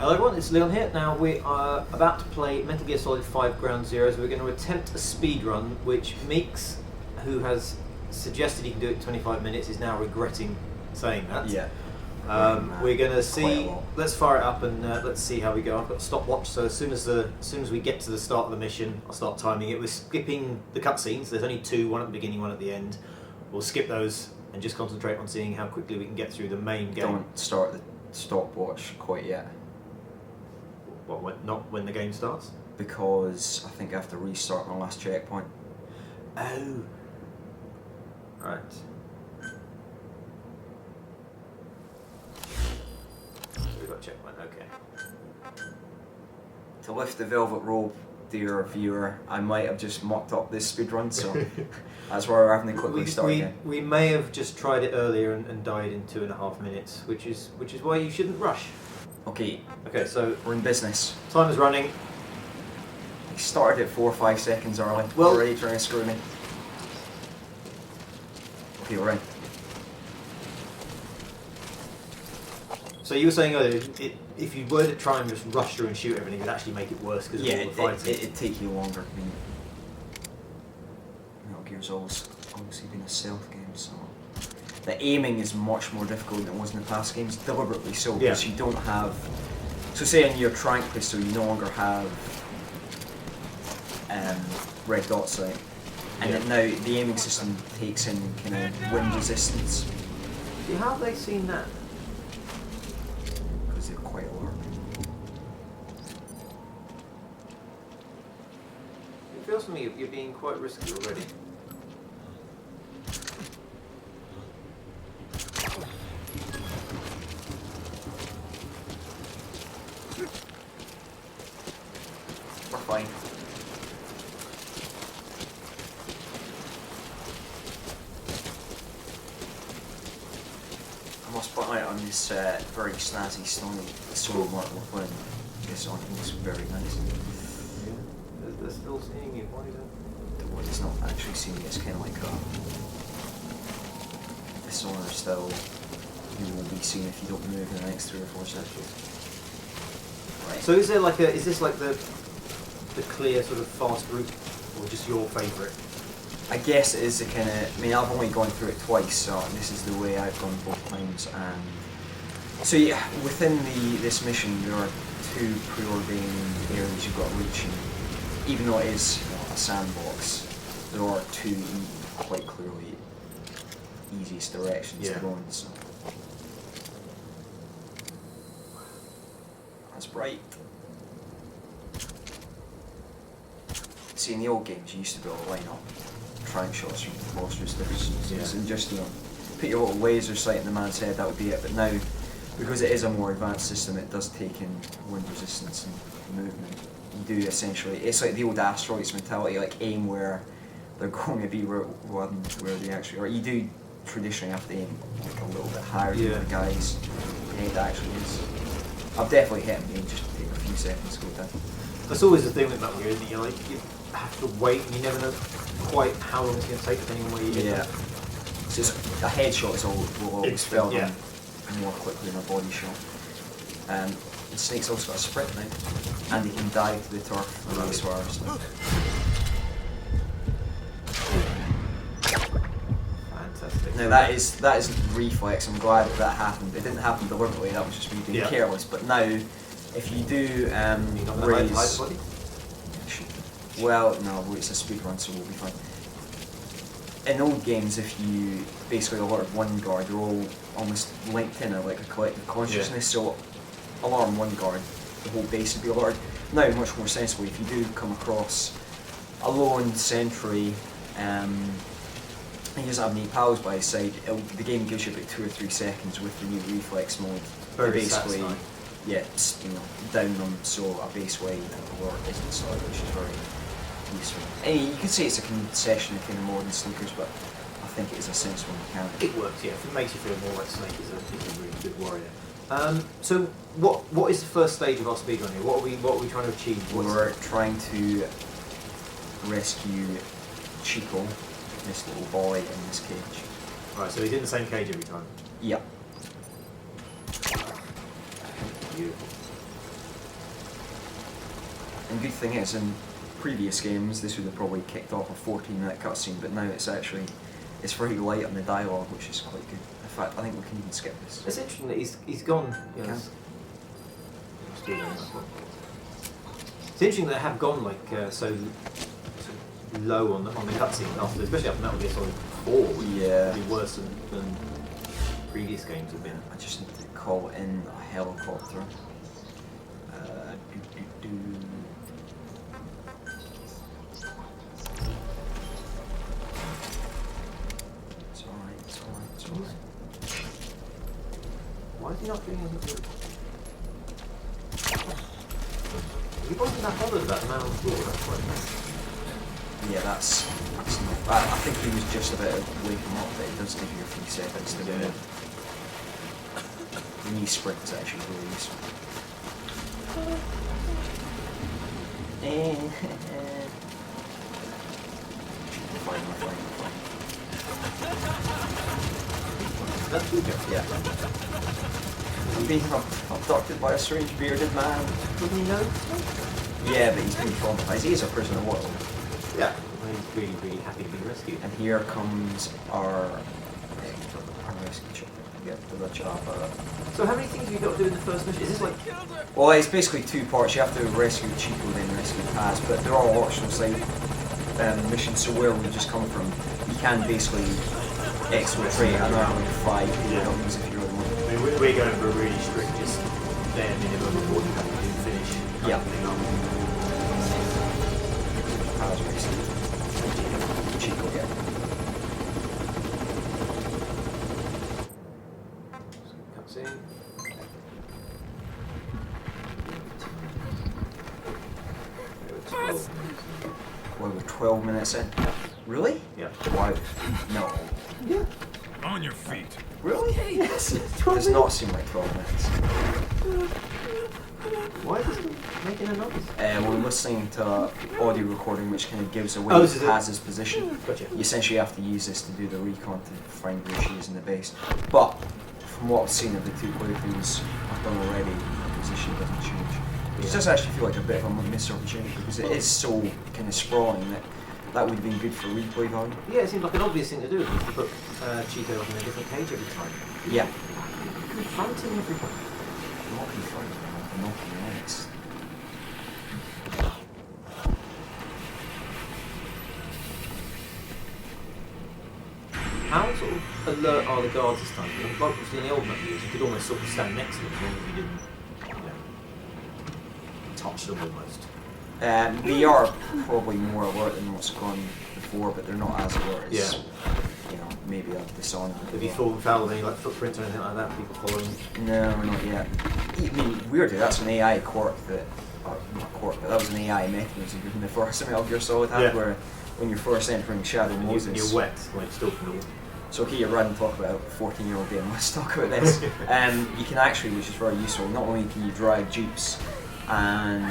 Hello everyone, it's Leon here. Now we are about to play Metal Gear Solid 5 Ground Zeroes. We're going to attempt a speed run, which Meeks, who has suggested he can do it in 25 minutes, is now regretting saying that. Yeah. We're going to see. Let's fire it up and let's see how we go. I've got a stopwatch, so as soon as we get to the start of the mission, I'll start timing it. We're skipping the cutscenes. There's only two, one at the beginning, one at the end. We'll skip those and just concentrate on seeing how quickly we can get through the main game. Don't start the stopwatch quite yet. What, not when the game starts? Because I think I have to restart my last checkpoint. Oh. Right. We've got a checkpoint, okay. To lift the velvet rope, dear viewer, I might have just mucked up this speedrun, so that's why we're having to quickly start again. We may have just tried it earlier and died in 2.5 minutes, which is why you shouldn't rush. Okay, so we're in business. Time is running. I started it 4 or 5 seconds early. Well, already trying to screw me. Okay, we're in. So you were saying earlier, if you were to try and just rush through and shoot everything, it'd actually make it worse because of all the fighting. It'd take you longer. I mean, Metal Gear's obviously been a stealth game, so the aiming is much more difficult than it was in the past games, deliberately so, because you don't have. So say in your tranq pistol, you no longer have red dot sight, and now the aiming system takes in kind of wind resistance. See, how have they seen that? Because they're quite alert. It feels to me you're being quite risky already. We're fine. I must point out on this very snazzy stone mark we're playing this on, it looks very nice. Yeah, they're still seeing you. Why is that? The one is not actually seeing it, it's kind of like this owner still, you will be seen if you don't move in the next 3 or 4 seconds. Right. So is this like the clear sort of fast route, or just your favourite? I guess it is the kind of. I mean, I've only gone through it twice, so this is the way I've gone both times. And so yeah, within this mission, there are 2 preordained areas you've got to reach, and even though it is a sandbox, there are 2 quite clearly easiest directions to go in. So that's bright. See, in the old games, you used to be able to line up tranq shots from monstrous distances and just, put your little laser sight in the man's head, that would be it. But now, because it is a more advanced system, it does take in wind resistance and movement. You do essentially, it's like the old asteroids mentality, like aim where they're going to be rather than where they actually are. You do traditionally have to aim like a little bit higher than the guy's head actually is. I've definitely hit him, it just take a few seconds to go down. That's always the thing with Metal Gear, isn't it? You have to wait, and you never know quite how long it's going to take depending on where you get. So a headshot will always fail them more quickly than a body shot. And Snake's also got a sprint now, and he can dive to the turf and ice wires. Fantastic. Now that is reflex. I'm glad that happened. It didn't happen deliberately. That was just me being careless. But now, if you do raise, well, no, it's a speedrun, so we'll be fine. In old games, if you basically alert one guard, you're all almost linked in like a collective consciousness. So alarm one guard, the whole base would be alerted. Now, much more sensibly, if you do come across a lone sentry, he doesn't have any pals by his side, the game gives you about 2 or 3 seconds with the new reflex mode. Very basically, satisfying. Down them so a base wide alert isn't started, which is very useful. You could say it's a concession of kind of modern sneakers, but I think it is a sensible mechanic. It works, yeah. It makes you feel more like Snake is a really good warrior. So what is the first stage of our speedrun here? What are we trying to achieve? We're trying to rescue Chico, this little boy in this cage. Right, so he's in the same cage every time? Yep. Beautiful. And good thing is, in previous games, this would have probably kicked off a 14-minute cutscene, but now it's very light on the dialogue, which is quite good. In fact, I think we can even skip this. It's interesting that he's gone. It's interesting that they have gone like so low on the cutscene after, especially after Metal Gear Solid 4, which Yeah. would be worse than previous games have been. I just need to call in a helicopter. It's alright. Why is he not doing anything? He wasn't that bothered about the man on the floor, that's quite nice. Yeah, that's not. I think he was just about to wake him up, but it does give you a few seconds to do it. The knee sprint is actually really useful. Fine. That's good. Yeah. He's being abducted by a strange bearded man. Doesn't he know? Yeah, but he's been traumatized. He is a prisoner of war. Yeah. He's really, really happy to be rescued. And here comes our rescue chopper. Get to the chopper. So how many things have you got to do in the first mission? Is this like... Well, it's basically two parts. You have to rescue Chico, then rescue Paz, but they're all optional side missions, so where we just come from, you can basically exfiltrate another 5 buildings if you really want. I mean, we're going for a really strict, just bare minimum of what you have to do to finish. Yeah. Paz rescue. Chico, yeah. Cutscene. Well, we're 12 minutes in. Really? Yeah. Wow. No. Yeah. On your feet. Really? Yes. Does not seem like 12 minutes. Why is this making a noise? We're listening to audio recording which kind of gives away Paz's position. Gotcha. You essentially have to use this to do the recon to find where she is in the base. But from what I've seen of the two playthroughs I've done already, the position doesn't change. Which does actually feel like a bit of a missed opportunity because it is so kind of sprawling that would have been good for replay value. Yeah, it seems like an obvious thing to do, is to put Chico up in a different cage every time. Yeah. Confronting everybody. Not confronting, but not being honest. How sort of alert are the guards this time? Like in the old Metal Gears, you could almost sort of stand next to them as long as you didn't, touch them almost. They are probably more alert than what's gone before, but they're not as alert as, maybe a Dishonored. Have you fallen foul of any like footprints or anything like that? People following? No, not yet. I mean, weirdly, that's an AI quirk that, not quirk, but that was an AI mechanism in the first Metal Gear Solid had, where when you're first entering Shadow Moses, you're wet, like still from So okay, you're running talk about a 14-year-old game. Let's talk about this. You can actually, which is very useful, not only can you drive jeeps and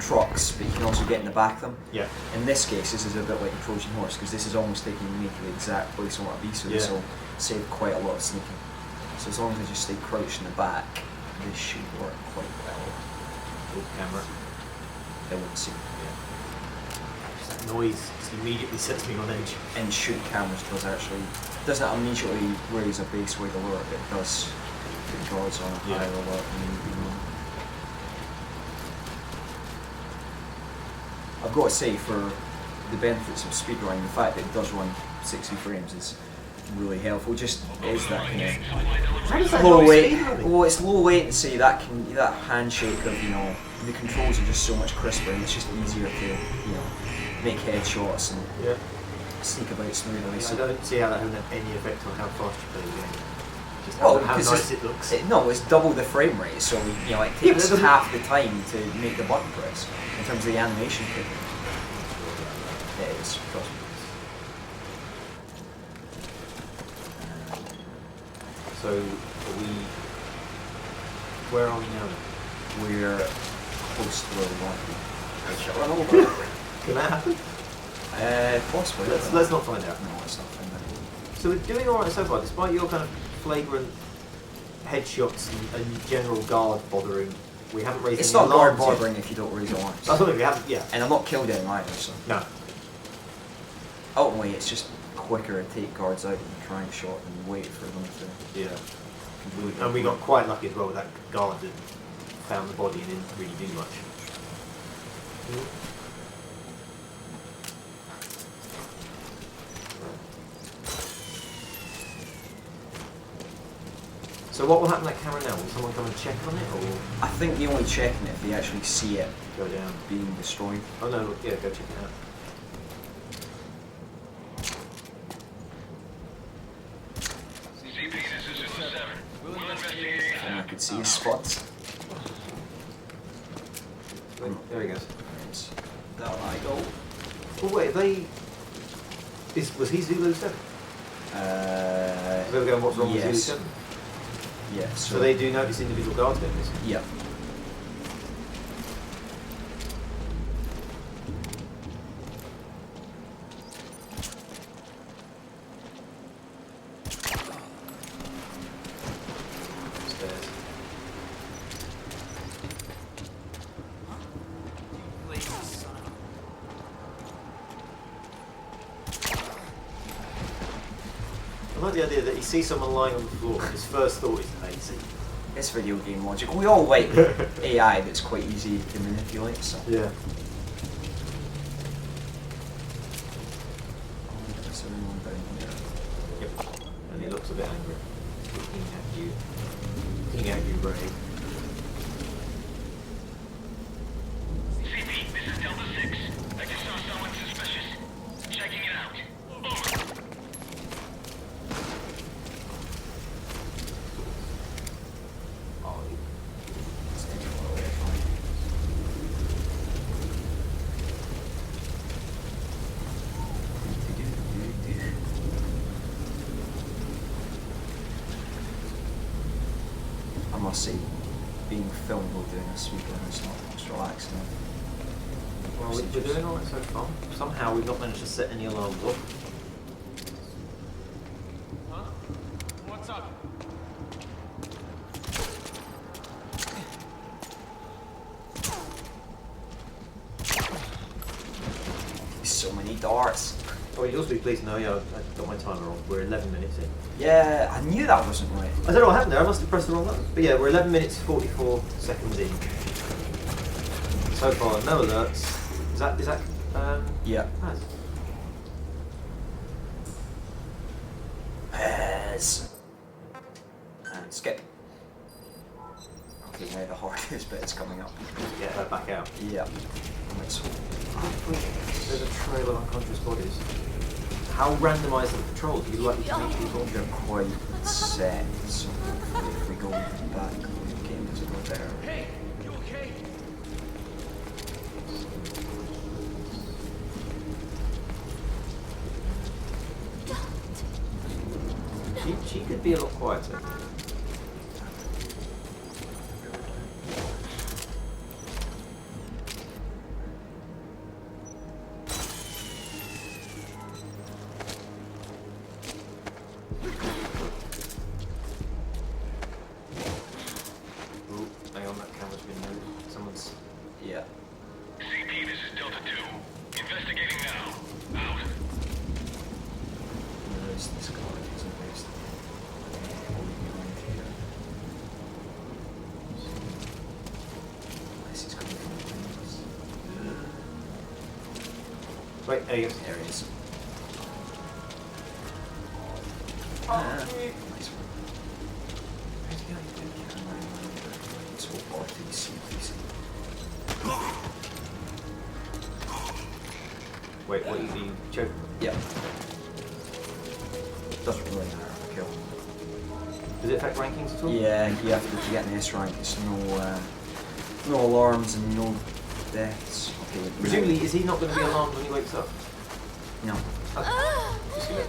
trucks, but you can also get in the back of them. Yeah. In this case, this is a bit like a Trojan horse because this is almost taking me to the exact place I want to be, so this will save quite a lot of sneaking. So as long as I just stay crouched in the back, this should work quite well. Good camera. It won't seem. Just that noise just immediately sets me on edge. And shoot cameras doesn't immediately raise a base weight alert, it does put guards on a higher alert. I've got to say, for the benefits of speedrunning, the fact that it does run 60 frames is really helpful. Just is that kind of low weight. Well, it's low latency. That handshake of the controls are just so much crisper, and it's just easier to make headshots and sneak about smoothly. I don't see how that has any effect on how fast you play the game. Just Well, how because nice it looks. It's double the frame rate, so it takes half the time to make the button press in terms of the animation kit. It is, trust me. So, where are we now? We're close to where we want to be. Run over. Can that happen? Possibly. Let's not find out. No, let's not find out. So we're doing alright so far, despite your kind of flagrant headshots and general guard bothering. We haven't raised It's any not guard alarms yet. barbering if you don't raise alarms. That's what we haven't. Yeah. And I'm not killed him either, so. No. Ultimately, it's just quicker to take guards out and try and shot and wait for them to. Yeah. And we got quite lucky as well with that guard that found the body and didn't really do much. So what will happen to that camera now? Will someone come and check on it, or I think the only checking it if they actually see it go down? being destroyed. Oh no, yeah, go check it out. And I could see his spots. Wait, there he goes. It's down I go. Oh wait, was he Zulu 7? They were going, what's wrong with Zulu 7? Yeah. So they do notice individual guards doing this? Yeah. Stairs. I like the idea that he sees someone lying on the floor and his first thought is lazy. It's video game logic. We all like AI that's quite easy to manipulate, so. Yeah. There's everyone down here. Yep. And he looks a bit angry. Looking at you, Ray. CP, this is Delta 6. I just saw someone suspicious. Checking it out. Over. Oh, I must say, being filmed while doing this weekend is not most relaxing. well, we're doing all right so far. Somehow we've not managed to set any alarms off. Huh? What's up? So many darts. Oh, you'd also be pleased to know, yeah, I got my timer on. We're 11 minutes in. Yeah, I knew that wasn't right. I don't know what happened there, I must have pressed the wrong button. But yeah, we're 11 minutes 44 seconds in. So far, no alerts. Is that, Yeah. nice. Yes. And skip. Okay, now the hardest bit is coming up. Get her back out. Yeah. Let's hope. There's a trail of unconscious bodies. How randomised are the patrols? Are you likely to meet people? They're quite set, so if we go back, the game is a little better. Hey, you okay? She could be a lot quieter. Ooh, hang on, that camera's been moved. Someone's... Yeah. CP, this is Delta 2. Investigating now. Out. There's this guard who's based. Unless he's coming from behind us. Wait, there he goes. There he is. Oh, Nice one. Let's hope RTC, please. Wait, what you choke? Yeah. Doesn't really matter if I kill. Does it affect rankings at all? Yeah, you have to get an S rank. It's no alarms and no deaths. Okay. Presumably, is he not going to be alarmed when he wakes up? No. Just gonna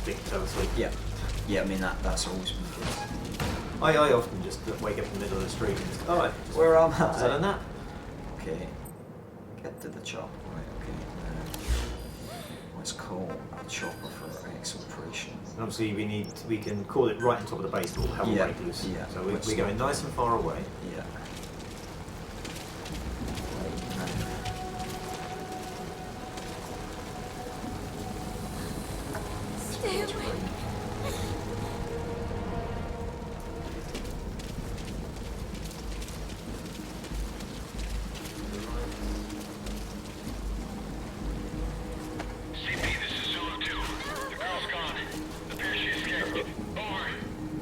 think so asleep. Yeah. Yeah, I mean that's always been the case. I often just wake up in the middle of the street and just, alright, Where am is that a I? nap? Okay. Get to the chopper. Right. Okay. Let's call a chopper for X operation. And obviously we can call it right on top of the base, but we'll have a Yeah, break loose. yeah. So we're Let's going not- nice and far away. Yeah.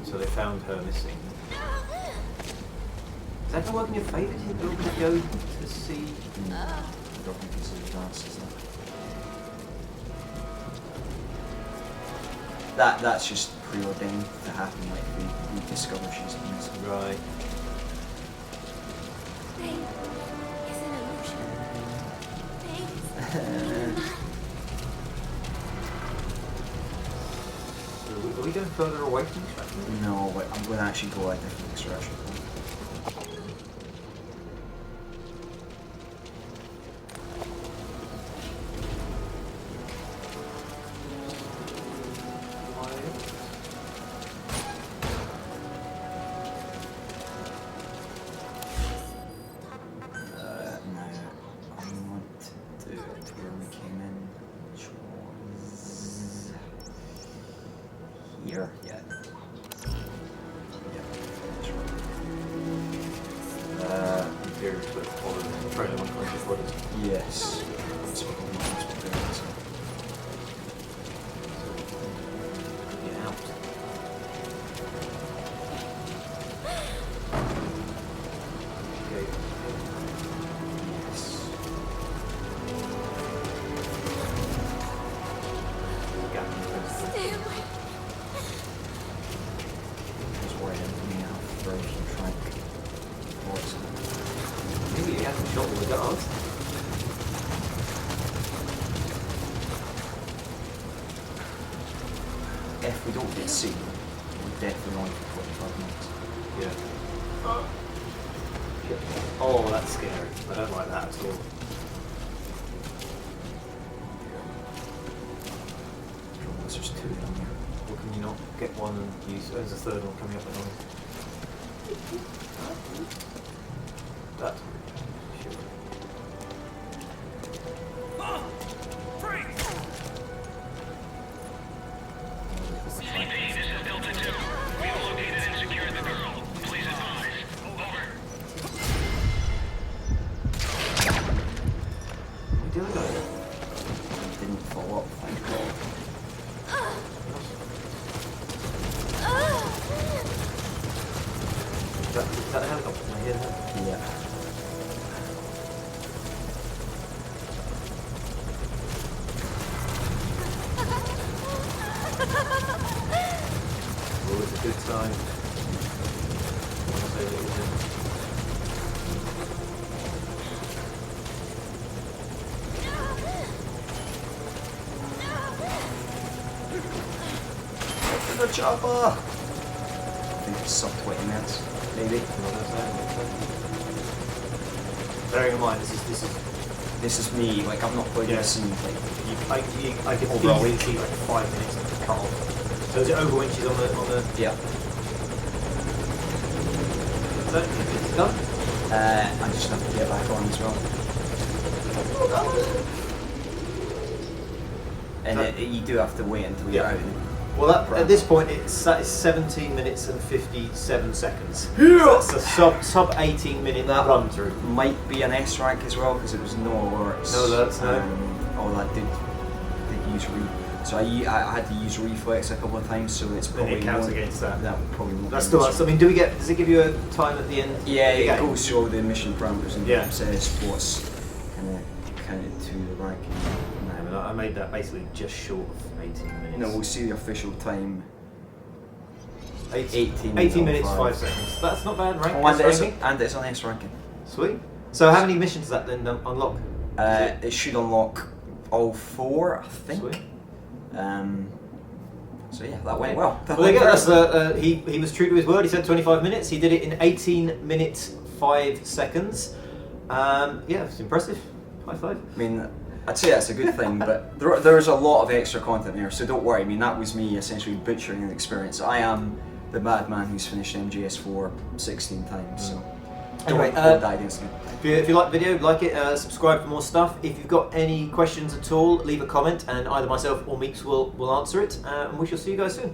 So they found her missing. Is that going to work in your favour? Do you think we'll go to see? I don't think it's as advanced as that. That's just preordained to happen. Like we discover she's missing. Right. Pain is an illusion. Pain is So are we going further away from the extraction? No, but I'm going to actually go a different extraction point. Here? Yeah. Yeah, that's right. Very sort of followed trailer unconscious bodies. Yes. That's what I'm doing. Get out. Okay. Yes. Gap in the fence. stay away. That's why I didn't have frozen trunk. Maybe you have to shot all the guards. If we don't get seen, we're definitely on for 45 minutes. Yeah. Oh, that's scary. I don't like that at all. Unless there's two down here. Or can you not get one and use? There's a third one coming up along. That. Sure. CP, this is Delta 2. We have located and secured the girl. Please advise. Over. We do go. Didn't follow up, thank God. Is that the helicopter? Can I hear that? Yeah. Oh, it's a good sign. I'll say that it was him. The chopper! I think it's sub 20 minutes, maybe. Bearing in mind, this is This is me, like I've not played Yeah. this scene, like I could Overall. easily see like 5 minutes of the cut off. So is it over when she's on the yeah. is that it's done? I just have to get back on as well. And you do have to wait until you're Yeah. out. Well, at this point, it's 17 minutes and 57 seconds. So that's a sub 18 minute That run through. Might be an S rank as well because it was no alerts. No alerts, no. Although I did use so I had to use reflex a couple of times, so it's Then probably it counts won't- against that. That would probably won't That's be still an nice. S I mean, does it give you a time at the end? Yeah, of the it game? goes through all the mission parameters and Yeah. says what's kind of counted to the rank. I mean, I made that basically just short of 18 minutes. No, we'll see the official time. 18 18 minutes, 05. 5 seconds. That's not bad, right? Oh, and ranking? it's on S ranking. Sweet. So how many missions does that then unlock? It should unlock all 4, I think. Sweet. So yeah, that went well. Well, there you go. That's he was true to his word. He said 25 minutes. He did it in 18 minutes 5 seconds. Yeah, it's impressive. High five. I mean, I'd say that's a good thing, but there's a lot of extra content there, so don't worry. I mean, that was me essentially butchering an experience. I am the madman who's finished MGS4 16 times, so Anyway, don't die against me. If you like the video, like it, subscribe for more stuff. If you've got any questions at all, leave a comment and either myself or Meeks will answer it. And we shall see you guys soon.